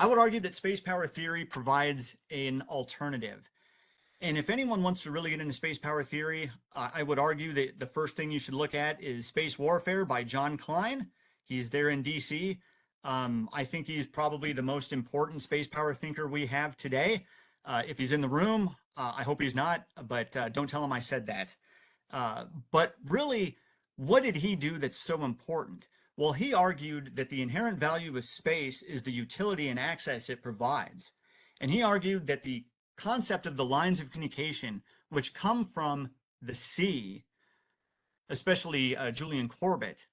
I would argue that space power theory provides an alternative. And if anyone wants to really get into space power theory, I would argue that the first thing you should look at is Space Warfare by John Klein. He's there in DC. I think he's probably the most important space power thinker we have today. If he's in the room, I hope he's not, but don't tell him I said that. But really, what did he do that's so important? Well, he argued that the inherent value of space is the utility and access it provides. And he argued that the concept of the lines of communication, which come from the sea, especially Julian Corbett,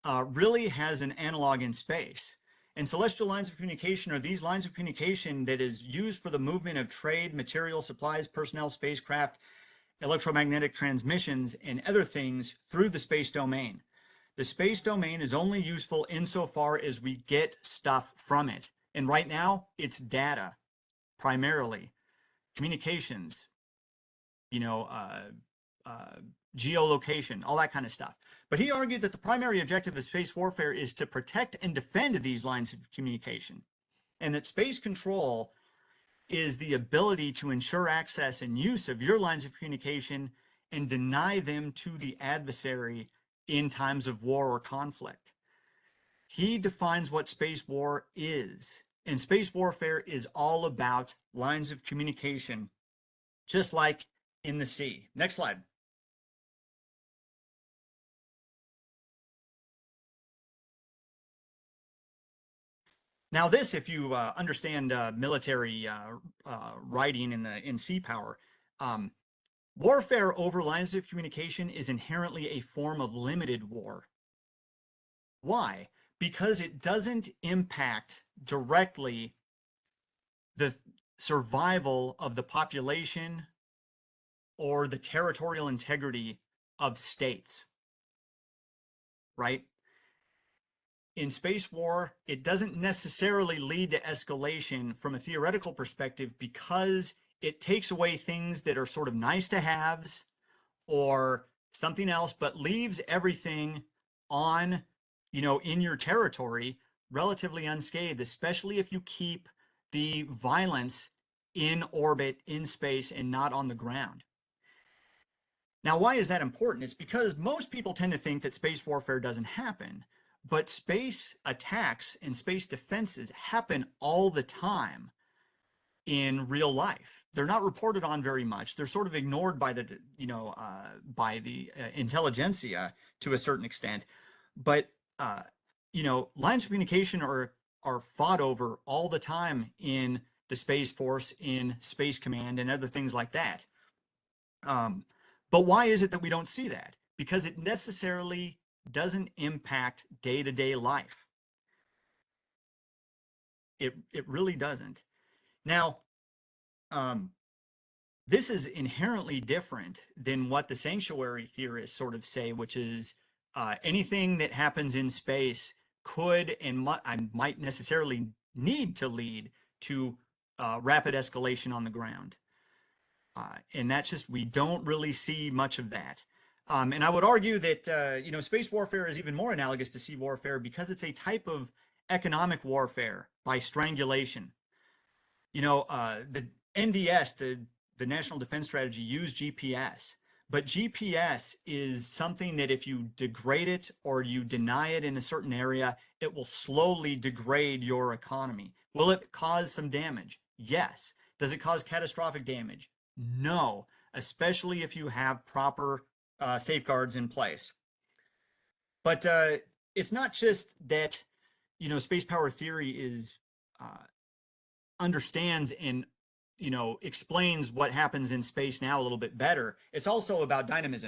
really has an analog in space. And celestial lines of communication are these lines of communication that is used for the movement of trade, material, supplies, personnel, spacecraft, electromagnetic transmissions, and other things through the space domain. The space domain is only useful insofar as we get stuff from it. And right now, it's data, primarily. Communications, geolocation, all that kind of stuff. But he argued that the primary objective of space warfare is to protect and defend these lines of communication, and that space control is the ability to ensure access and use of your lines of communication and deny them to the adversary in times of war or conflict. He defines what space war is, and space warfare is all about lines of communication, just like in the sea. Next slide. Now this, if you understand military writing in sea power, warfare over lines of communication is inherently a form of limited war. Why? Because it doesn't impact directly the survival of the population or the territorial integrity of states, right? In space war, it doesn't necessarily lead to escalation from a theoretical perspective because it takes away things that are sort of nice to haves or something else, but leaves everything on, in your territory relatively unscathed, especially if you keep the violence in orbit, in space, and not on the ground. Now, why is that important? It's because most people tend to think that space warfare doesn't happen. But space attacks and space defenses happen all the time in real life. They're not reported on very much. They're sort of ignored by the, intelligentsia to a certain extent. But, lines of communication are fought over all the time in the Space Force, in Space Command, and other things like that. But why is it that we don't see that? Because it necessarily doesn't impact day-to-day life. It really doesn't. Now, this is inherently different than what the sanctuary theorists sort of say, which is anything that happens in space could and might necessarily need to lead to rapid escalation on the ground. And that's just, we don't really see much of that. And I would argue that, space warfare is even more analogous to sea warfare because it's a type of economic warfare by strangulation. The NDS, the National Defense Strategy, used GPS, but GPS is something that if you degrade it or you deny it in a certain area, it will slowly degrade your economy. Will it cause some damage? Yes. Does it cause catastrophic damage? No, especially if you have proper safeguards in place. But it's not just that, space power theory is understands and, explains what happens in space now a little bit better. It's also about dynamism.